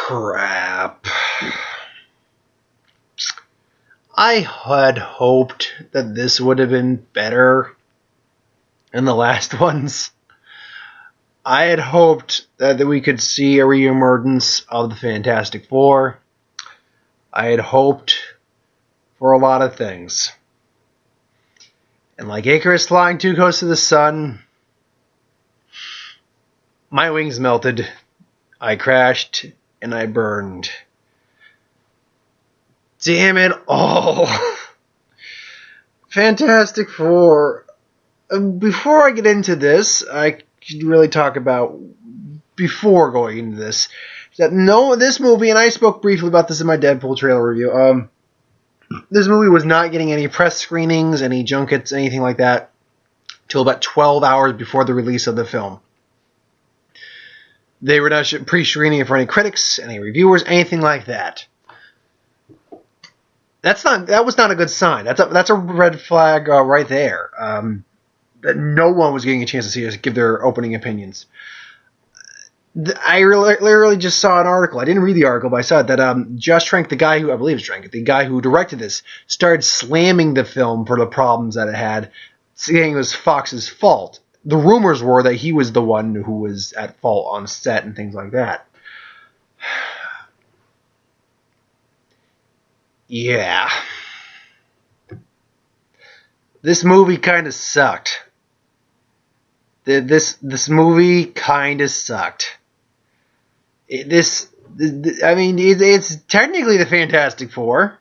crap. I had hoped that this would have been better than the last ones. I had hoped that we could see a reemergence of the Fantastic Four. I had hoped for a lot of things. And like Icarus flying too close to the sun, my wings melted, I crashed, and I burned. Damn it all. Fantastic Four. Before I get into this, I should really talk about, before going into this, that this movie, and I spoke briefly about this in my Deadpool trailer review, this movie was not getting any press screenings, any junkets, anything like that, till about 12 hours before the release of the film. They were not pre-screening it for any critics, any reviewers, anything like that. That was not a good sign. That's a red flag right there. That no one was getting a chance to see us give their opening opinions. I literally just saw an article. I didn't read the article, but I saw it that Josh Trank, the guy who directed this, started slamming the film for the problems that it had, saying it was Fox's fault. The rumors were that he was the one who was at fault on set and things like that. Yeah. This movie kind of sucked. This movie kind of sucked. It's technically the Fantastic Four.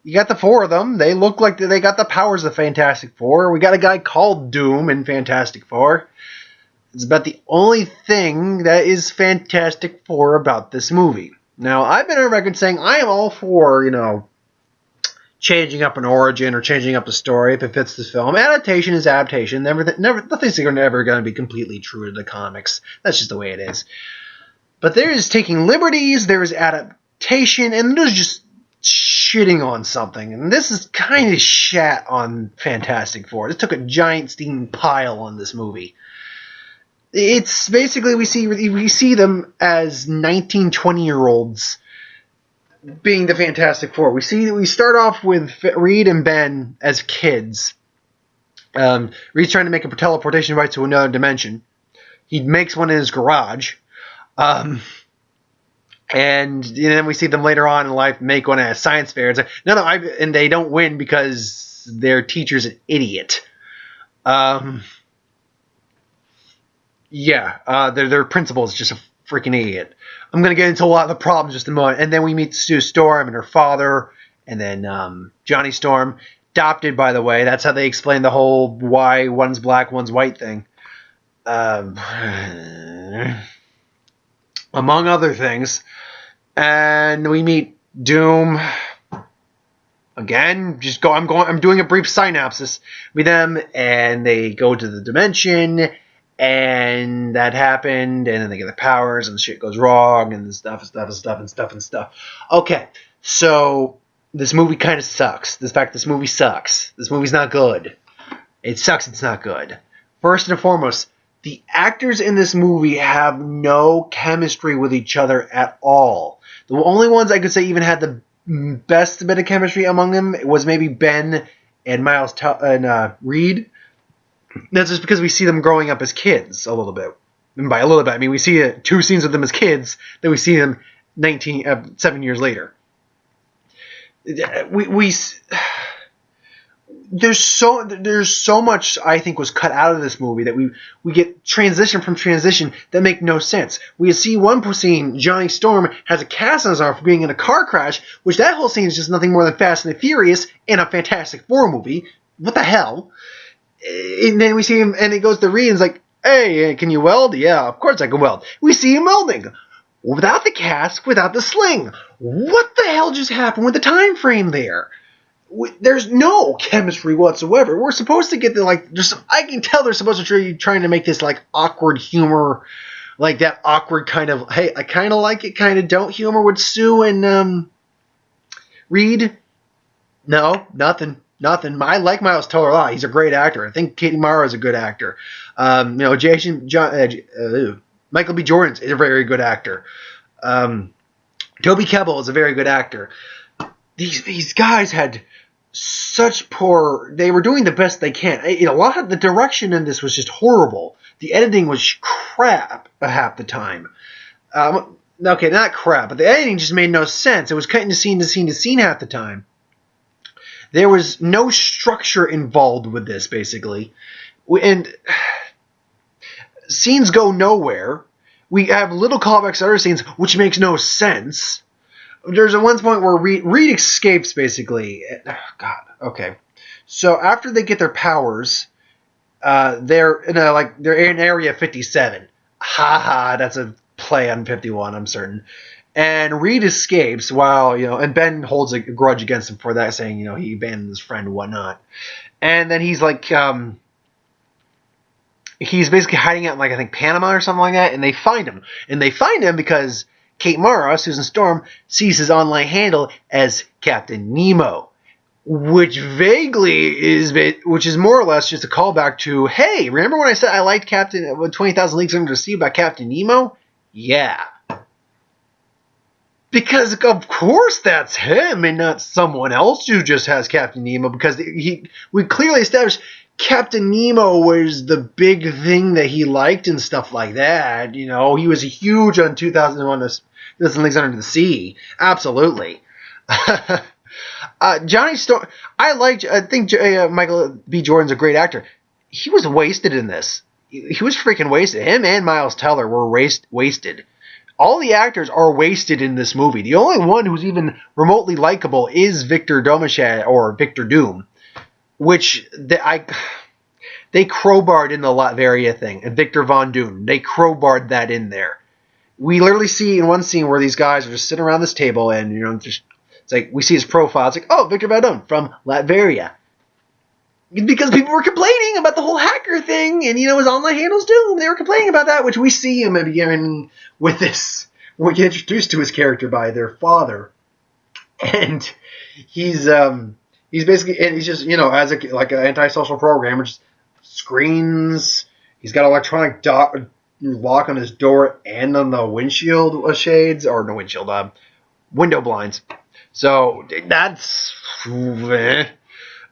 You got the four of them. They look like they got the powers of Fantastic Four. We got a guy called Doom in Fantastic Four. It's about the only thing that is Fantastic Four about this movie. Now, I've been on record saying I am all for, changing up an origin or changing up the story if it fits the film. Adaptation is adaptation. Nothing's ever going to be completely true to the comics. That's just the way it is. But there is taking liberties, there is adaptation, and there's just shitting on something. And this is kind of shat on Fantastic Four. This took a giant steaming pile on this movie. It's basically, we see them as 19, 20-year-olds being the Fantastic Four. We start off with Reed and Ben as kids. Reed's trying to make a teleportation device to another dimension. He makes one in his garage. And then we see them later on in life make one at a science fair. It's like, and they don't win because their teacher's an idiot. Their principal is just a freaking idiot. I'm going to get into a lot of the problems in just a moment. And then we meet Sue Storm and her father, and then Johnny Storm, adopted, by the way. That's how they explain the whole why one's black, one's white thing. Among other things. And we meet Doom. Again, I'm doing a brief synopsis with them, and they go to the dimension, and that happened, and then they get the powers, and shit goes wrong, and stuff. Okay, so this movie kind of sucks. This movie sucks. This movie's not good. It sucks, it's not good. First and foremost, the actors in this movie have no chemistry with each other at all. The only ones I could say even had the best bit of chemistry among them was maybe Ben and Reed. That's just because we see them growing up as kids a little bit. And by a little bit, I mean we see 2 scenes of them as kids, then we see them 7 years later. There's so much I think was cut out of this movie that we get transition from transition that make no sense. We see one scene, Johnny Storm has a cast on his arm for being in a car crash, which that whole scene is just nothing more than Fast and the Furious in a Fantastic Four movie. What the hell? And then we see him, and he goes to Reed and is like, "Hey, can you weld?" "Yeah, of course I can weld." We see him welding. Without the cast, without the sling. What the hell just happened with the time frame there? There's no chemistry whatsoever. We're supposed to get I can tell they're supposed to be trying to make this awkward humor, like that awkward kind of, hey, I kind of like it, kind of don't humor with Sue and Reed. No, nothing. I like Miles Teller a lot. He's a great actor. I think Katie Mara is a good actor. Michael B. Jordan is a very good actor. Toby Kebbell is a very good actor. These guys had such poor. They were doing the best they can. A lot of the direction in this was just horrible. The editing was crap half the time. Okay, not crap, but the editing just made no sense. It was cutting to scene to scene to scene half the time. There was no structure involved with this, basically. And scenes go nowhere. We have little callbacks to other scenes, which makes no sense. There's one point where Reed escapes, basically. Oh, God, okay. So after they get their powers, they're in Area 57. Ha, that's a play on 51, I'm certain. And Reed escapes while, and Ben holds a grudge against him for that, saying, he abandoned his friend and whatnot. And then he's he's basically hiding out in, I think, Panama or something like that, and they find him. And they find him because Kate Mara, Susan Storm, sees his online handle as Captain Nemo, which is more or less just a callback to, hey, remember when I said I liked 20,000 Leagues Under the Sea about Captain Nemo? Yeah. Because, of course, that's him and not someone else who just has Captain Nemo, because we clearly established Captain Nemo was the big thing that he liked and stuff like that. He was huge on 2001 Leagues Under the Sea. Absolutely. Johnny Storm, I think Michael B. Jordan's a great actor. He was wasted in this. He was freaking wasted. Him and Miles Teller were wasted. All the actors are wasted in this movie. The only one who's even remotely likable is Victor Domashev, or Victor Doom, which they crowbarred in the Latveria thing, and Victor Von Doom. They crowbarred that in there. We literally see in one scene where these guys are just sitting around this table, and it's like we see his profile. It's like, oh, Victor Von Doom from Latveria. Because people were complaining about the whole hacker thing, and his online handle's Doom. They were complaining about that, which we see him again with this. We get introduced to his character by their father, and he's basically, and he's just as an antisocial programmer, just screens. He's got electronic lock on his door and on the windshield shades, or no windshield, window blinds. So that's.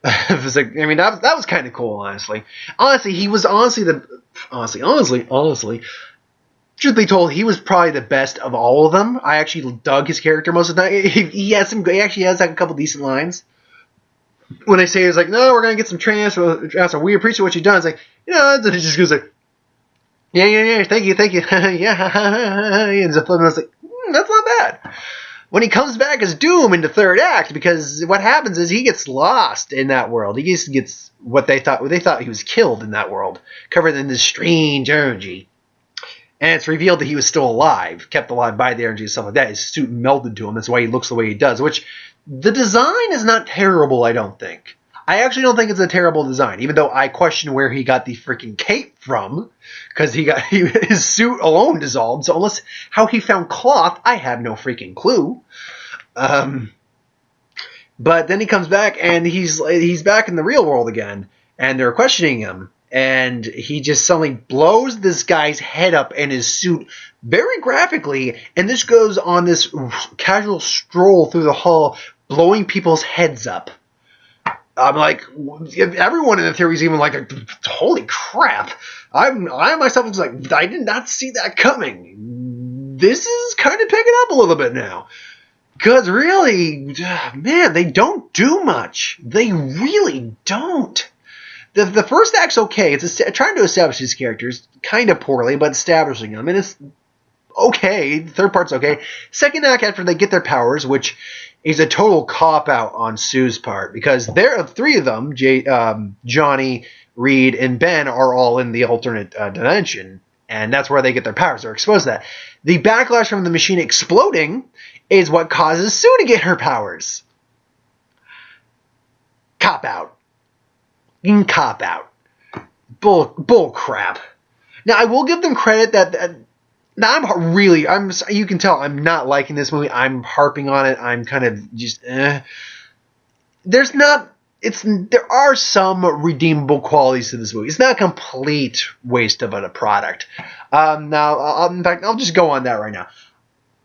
It was that was kind of cool, honestly. Honestly, he was honestly, truth be told, he was probably the best of all of them. I actually dug his character most of the time. He actually has a couple decent lines. When they say, it's like, no, we're going to get some transfer, we appreciate what you've done. It's like, then he just goes like, yeah, thank you, yeah. And I was like, that's not bad. When he comes back as Doom in the third act, because what happens is he gets lost in that world. He just gets what they thought he was killed in that world, covered in this strange energy. And it's revealed that he was still alive, kept alive by the energy and stuff like that. His suit melted to him. That's why he looks the way he does, which the design is not terrible, I don't think. I actually don't think it's a terrible design, even though I question where he got the freaking cape from, because his suit alone dissolved. So unless how he found cloth, I have no freaking clue. But then he comes back and he's back in the real world again, and they're questioning him, and he just suddenly blows this guy's head up in his suit very graphically, and this goes on this casual stroll through the hall, blowing people's heads up. I'm like, everyone in the theory is even like, holy crap. I myself was like, I did not see that coming. This is kind of picking up a little bit now. Because really, man, they don't do much. They really don't. The first act's okay. It's trying to establish these characters, kind of poorly, but establishing them. And it's okay. The third part's okay. Second act, after they get their powers, which is a total cop-out on Sue's part, because there are three of them, Johnny, Reed, and Ben, are all in the alternate dimension, and that's where they get their powers. They're exposed to that. The backlash from the machine exploding is what causes Sue to get her powers. Cop-out. Cop-out. Bull crap. Now, I will give them credit that now you can tell I'm not liking this movie. I'm harping on it. I'm kind of just, there are some redeemable qualities to this movie. It's not a complete waste of a product. In fact, I'll just go on that right now.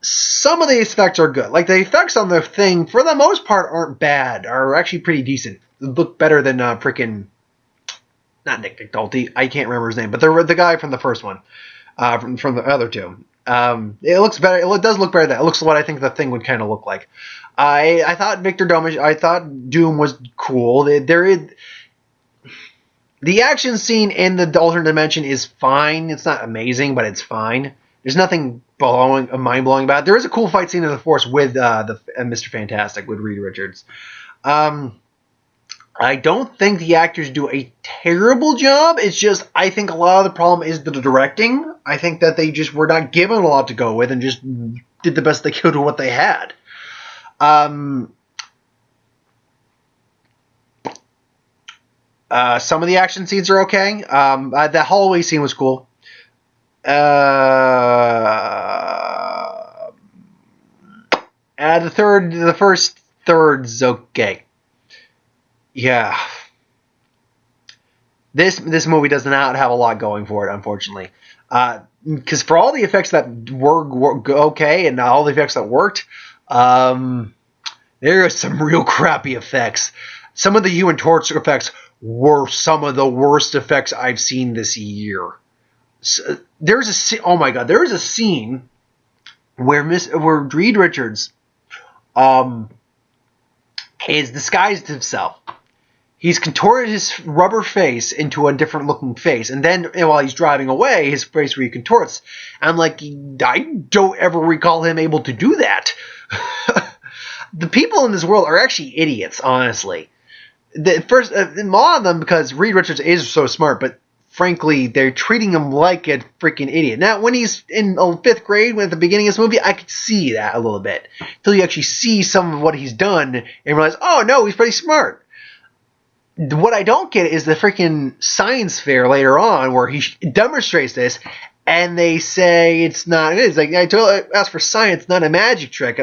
some of the effects are good. Like, the effects on the thing, for the most part, aren't bad. Are actually pretty decent. They look better than freaking... Not Nick Nolte. I can't remember his name. But the guy from the first one. From the other two. It looks better. It does look better than that. It looks what I think the thing would kind of look like. I thought I thought Doom was cool. The action scene in the alternate dimension is fine. It's not amazing, but it's fine. There's nothing mind-blowing about it. There is a cool fight scene in the Force with Mr. Fantastic, with Reed Richards. I don't think the actors do a terrible job. It's just, I think a lot of the problem is the directing. I think that they just were not given a lot to go with and just did the best they could with what they had. Some of the action scenes are okay. The hallway scene was cool. The first third's okay. Yeah. This movie does not have a lot going for it, unfortunately. Because for all the effects that were okay and all the effects that worked, there are some real crappy effects. Some of the Human Torch effects were some of the worst effects I've seen this year. So, there's a scene where Reed Richards is disguised himself. He's contorted his rubber face into a different looking face, and then while he's driving away, his face recontorts. I'm like, I don't ever recall him able to do that. The people in this world are actually idiots, honestly. A lot of them, because Reed Richards is so smart, but frankly, they're treating him like a freaking idiot. Now, when he's in 5th grade, at the beginning of this movie, I could see that a little bit. Until you actually see some of what he's done and realize, oh no, he's pretty smart. What I don't get is the freaking science fair later on where he demonstrates this, and they say it's not. It is like, I asked for science, not a magic trick.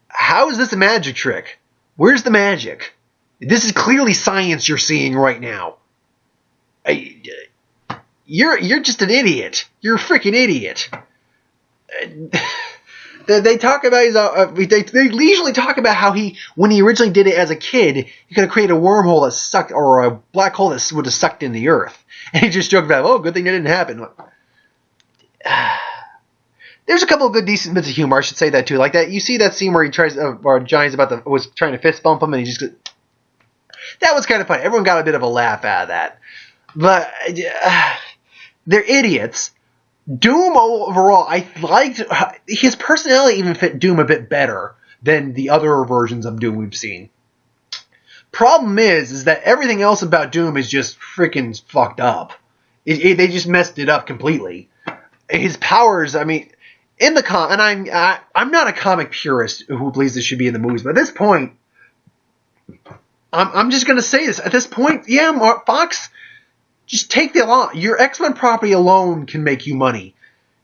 How is this a magic trick? Where's the magic? This is clearly science you're seeing right now. You're just an idiot. You're a freaking idiot. They talk about they leisurely talk about how when he originally did it as a kid, he could have created a wormhole that sucked, or a black hole that would have sucked in the Earth, and he just joked about, oh, good thing that didn't happen. There's a couple of good, decent bits of humor. I should say that too. Like that, you see that scene where he tries, or Johnny's was trying to fist bump him, and he just. That was kind of funny. Everyone got a bit of a laugh out of that, but they're idiots. Doom overall, I liked his personality. Even fit Doom a bit better than the other versions of Doom we've seen. Problem is that everything else about Doom is just freaking fucked up. They just messed it up completely. His powers, I mean, in the and I'm not a comic purist who believes this should be in the movies, but at this point, I'm just gonna say this. At this point, yeah, Fox. Just take your X-Men property alone can make you money.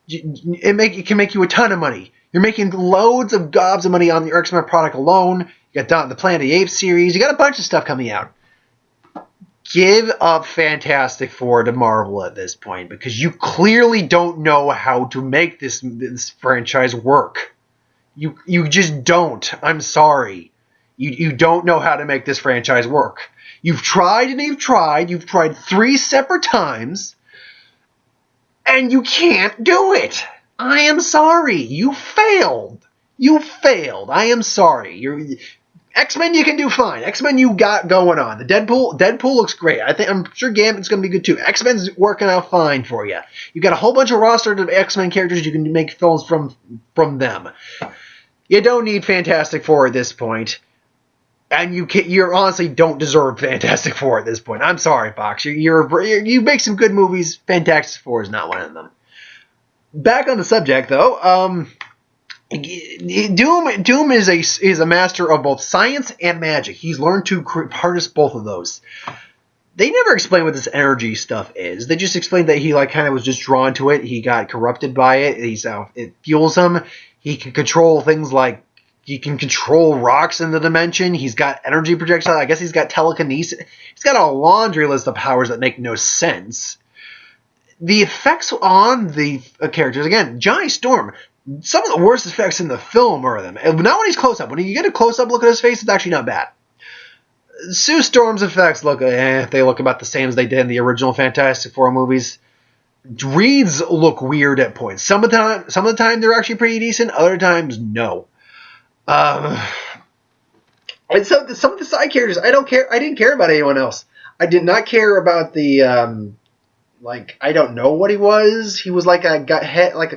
It can make you a ton of money. You're making loads of gobs of money on your X-Men product alone. You got the Planet of the Apes series. You got a bunch of stuff coming out. Give up Fantastic Four to Marvel at this point, because you clearly don't know how to make this franchise work. You just don't. I'm sorry. You don't know how to make this franchise work. You've tried and you've tried. You've tried 3 separate times, and you can't do it. I am sorry. You failed. You failed. I am sorry. X-Men you can do fine. X-Men you got going on. The Deadpool looks great. I'm sure Gambit's going to be good too. X-Men's working out fine for you. You got a whole bunch of roster of X-Men characters. You can make films from them. You don't need Fantastic Four at this point. And you honestly don't deserve Fantastic Four at this point. I'm sorry, Fox. You make some good movies. Fantastic Four is not one of them. Back on the subject, though, Doom is a master of both science and magic. He's learned to harness both of those. They never explain what this energy stuff is. They just explain that he kind of was just drawn to it. He got corrupted by it. It fuels him. He can control things like. He can control rocks in the dimension. He's got energy projectile. I guess he's got telekinesis. He's got a laundry list of powers that make no sense. the effects on the characters, again, Johnny Storm, some of the worst effects in the film are them. And not when he's close up. When you get a close up look at his face, it's actually not bad. Sue Storm's effects they look about the same as they did in the original Fantastic Four movies. Reed's look weird at points. Some of the time they're actually pretty decent. Other times, no. And so some of the side characters, I don't care. I didn't care about anyone else. I did not care about the I don't know what he was. He was like a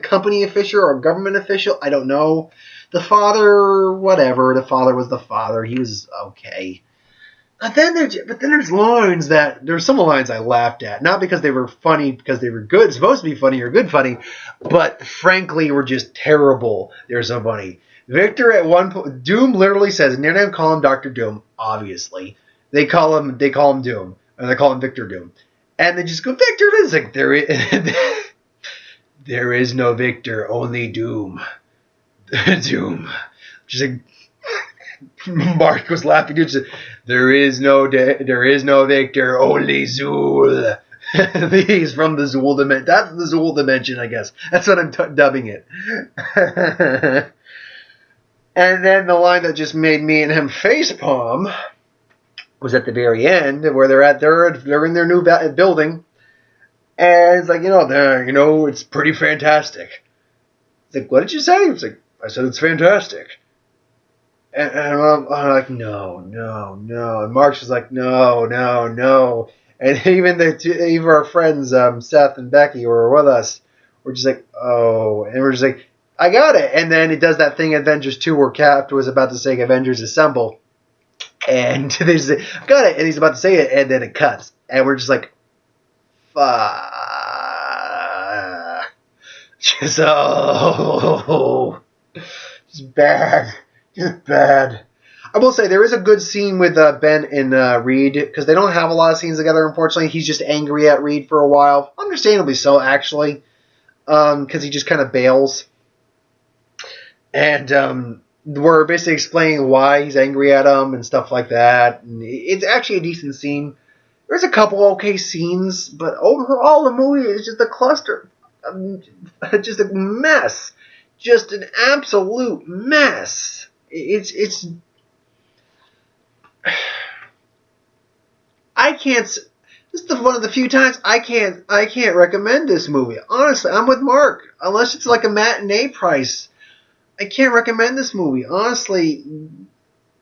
company official or a government official. I don't know. The father, whatever. The father was the father. He was okay. But then there's lines there's some lines I laughed at, not because they were funny, because they were good, supposed to be funny or good funny, but frankly were just terrible. They're so funny. Victor at one point, Doom literally says, and they're not call him Dr. Doom, obviously. They call him Doom, and they call him Victor Doom, and they just go, Victor. It's like there is no Victor, only Doom. Doom. Just like. Mark was laughing. Dude, there is no Victor, only Zool. He's from the Zool dimension. That's the Zool dimension, I guess. That's what I'm dubbing it. And then the line that just made me and him facepalm was at the very end, where they're in their new building, and it's like, it's pretty fantastic. It's like, what did you say? It's like, I said it's fantastic. And I'm like, no. And Mark's just like, no. And even our friends, Seth and Becky, who were with us, were just like, oh. And we're just like, I got it. And then it does that thing, Avengers 2, where Cap was about to say Avengers Assemble. And they say, I got it. And he's about to say it, and then it cuts. And we're just like, fuck. Just bad. Just bad. I will say there is a good scene with Ben and Reed, because they don't have a lot of scenes together, unfortunately. He's just angry at Reed for a while. Understandably so, actually, because he just kind of bails. And we're basically explaining why he's angry at him and stuff like that. And it's actually a decent scene. There's a couple okay scenes, but overall the movie is just a cluster. Just a mess. Just an absolute mess. It's I can't. This is one of the few times I can't recommend this movie. Honestly, I'm with Mark. Unless it's like a matinee price, I can't recommend this movie. Honestly,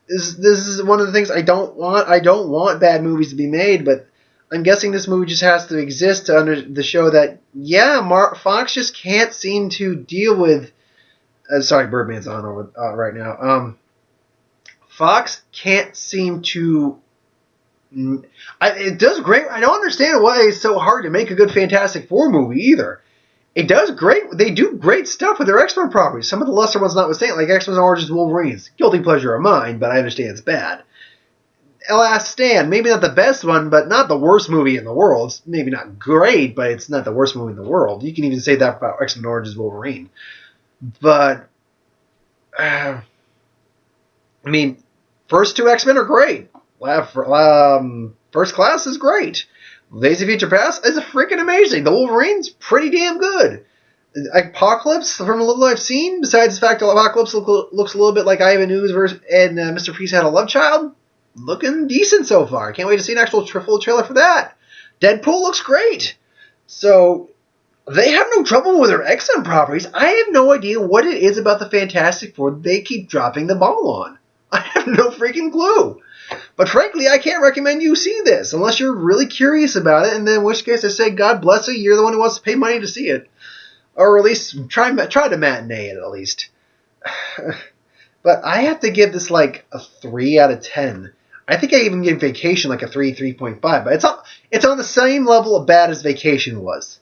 this is one of the things I don't want. I don't want bad movies to be made, but I'm guessing this movie just has to exist to show that Fox just can't seem to deal with. Sorry, Birdman's on over right now. Fox can't seem to. It does great. I don't understand why it's so hard to make a good Fantastic Four movie either. It does great. They do great stuff with their X-Men properties. Some of the lesser ones notwithstanding, like X-Men Origins Wolverines. Guilty pleasure of mine, but I understand it's bad. Last Stand, maybe not the best one, but not the worst movie in the world. It's maybe not great, but it's not the worst movie in the world. You can even say that about X-Men Origins Wolverine. But, I mean, first two X-Men are great. First Class is great. Days of Future Past is freaking amazing. The Wolverine's pretty damn good. Apocalypse, from a little I've seen, besides the fact that Apocalypse looks a little bit like Ivan Ooze and Mr. Freeze had a love child, looking decent so far. Can't wait to see an actual full trailer for that. Deadpool looks great. So, they have no trouble with their X-Men properties. I have no idea what it is about the Fantastic Four they keep dropping the ball on. I have no freaking clue. But frankly, I can't recommend you see this unless you're really curious about it, and then in which case I say, God bless you, you're the one who wants to pay money to see it. Or at least try to matinee it at least. But I have to give this like a 3 out of 10. I think I even give Vacation like a 3.5. But it's on the same level of bad as Vacation was.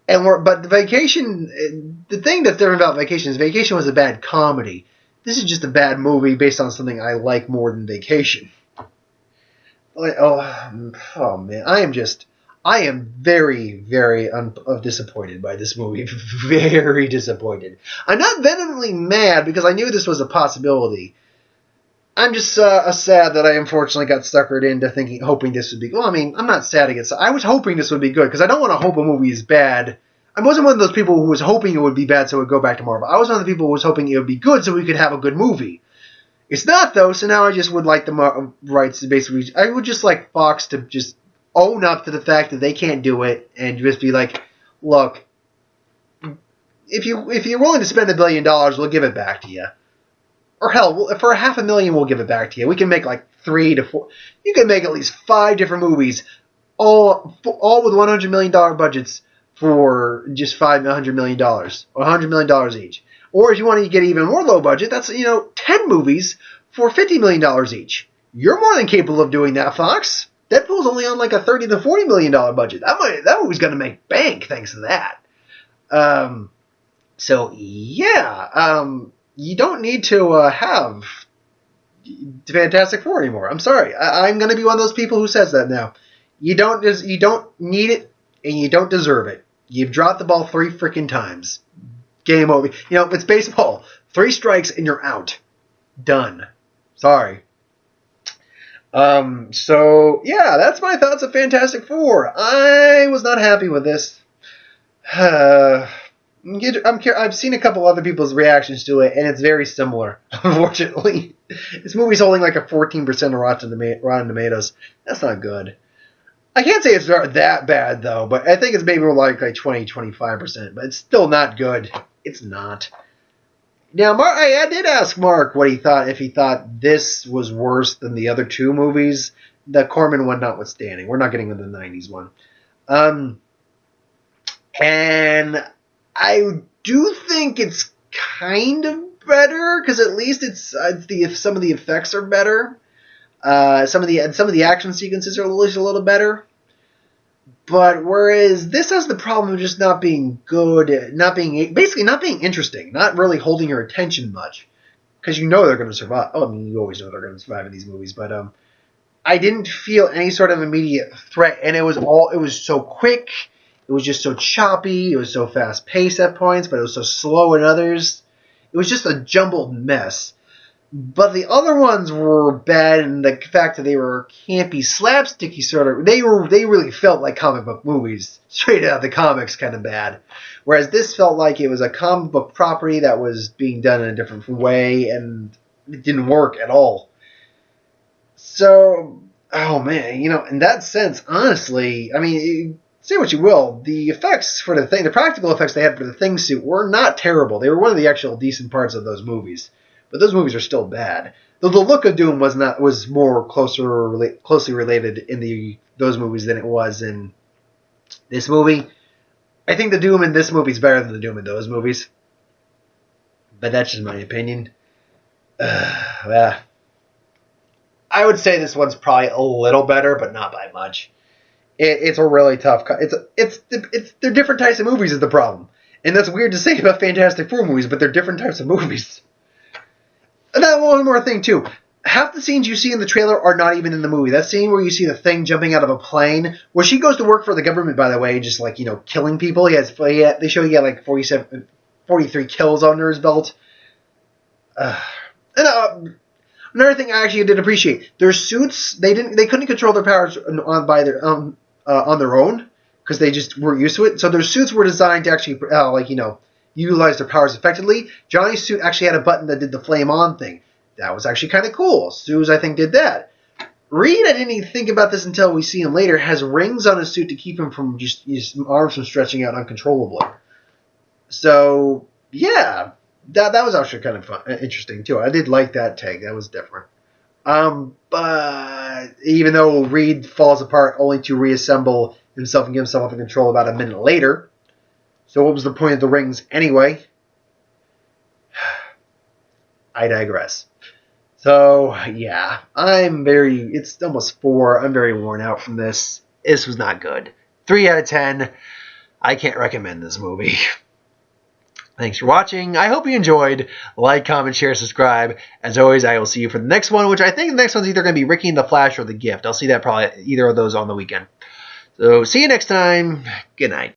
But the Vacation, the thing that's different about Vacation is Vacation was a bad comedy. This is just a bad movie based on something I like more than Vacation. Oh man, I am very, very disappointed by this movie. Very disappointed. I'm not vehemently mad because I knew this was a possibility. I'm just sad that I unfortunately got suckered into hoping this would be. Well, I mean, I'm not sad against. I was hoping this would be good because I don't want to hope a movie is bad. I wasn't one of those people who was hoping it would be bad so it would go back to Marvel. I was one of the people who was hoping it would be good so we could have a good movie. It's not though, so now I just would like the rights to basically. I would just like Fox to just own up to the fact that they can't do it and just be like, look, if you're willing to spend $1 billion, we'll give it back to you. Or hell, for $500,000, we'll give it back to you. We can make like 3 to 4. You can make at least 5 different movies, all with $100 million budgets for just $500 million or $100 million each. Or if you want to get even more low budget, that's 10 movies for $50 million each. You're more than capable of doing that, Fox. Deadpool's only on like a $30 to $40 million budget. That movie's gonna make bank thanks to that. So yeah. You don't need to have Fantastic Four anymore. I'm sorry. I'm going to be one of those people who says that now. You don't need it, and you don't deserve it. You've dropped the ball 3 freaking times. Game over. It's baseball. 3 strikes and you're out. Done. Sorry. So yeah, that's my thoughts of Fantastic Four. I was not happy with this. I've seen a couple other people's reactions to it, and it's very similar, unfortunately. This movie's holding like a 14% of Rotten Tomatoes. That's not good. I can't say it's that bad, though, but I think it's maybe more like 20-25%, but it's still not good. It's not. Now, I did ask Mark what he thought, if he thought this was worse than the other 2 movies, the Corman one notwithstanding. We're not getting into the 90s one. And I do think it's kind of better because at least some of the effects are better. Some of the action sequences are at least a little better. But whereas this has the problem of just not being good, basically not being interesting, not really holding your attention much, because they're going to survive. Oh, I mean, you always know they're going to survive in these movies, but I didn't feel any sort of immediate threat, and it was so quick. It was just so choppy. It was so fast-paced at points, but it was so slow at others. It was just a jumbled mess. But the other ones were bad in the fact that they were campy, slapsticky sort of. They really felt like comic book movies, straight out of the comics, kind of bad. Whereas this felt like it was a comic book property that was being done in a different way, and it didn't work at all. So, oh man, in that sense, honestly, I mean. Say what you will, the effects for the practical effects they had for the Thing suit were not terrible. They were one of the actual decent parts of those movies, but those movies are still bad. The look of Doom was more closely related in those movies than it was in this movie. I think the Doom in this movie is better than the Doom in those movies, but that's just my opinion. I would say this one's probably a little better, but not by much. It's a really tough. They're different types of movies is the problem, and that's weird to say about Fantastic Four movies, but they're different types of movies. And then one more thing too. Half the scenes you see in the trailer are not even in the movie. That scene where you see the Thing jumping out of a plane, where she goes to work for the government, by the way, just killing people. They show he had like 43 kills under his belt. Another thing I actually did appreciate, their suits, they couldn't control their powers on their own because they just weren't used to it. So their suits were designed to actually utilize their powers effectively. Johnny's suit actually had a button that did the flame on thing. That was actually kind of cool. Sue's, I think, did that. Reed, I didn't even think about this until we see him later, has rings on his suit to keep him from just his arms from stretching out uncontrollably. So yeah. That was actually kind of fun, interesting, too. I did like that take. That was different. But even though Reed falls apart only to reassemble himself and give himself under control about a minute later. So what was the point of the rings anyway? I digress. So, yeah. It's almost 4. I'm very worn out from this. This was not good. 3 out of 10. I can't recommend this movie. Thanks for watching. I hope you enjoyed. Like, comment, share, subscribe. As always, I will see you for the next one, which I think the next one's either going to be Ricky and the Flash or The Gift. I'll see that probably either of those on the weekend. So, see you next time. Good night.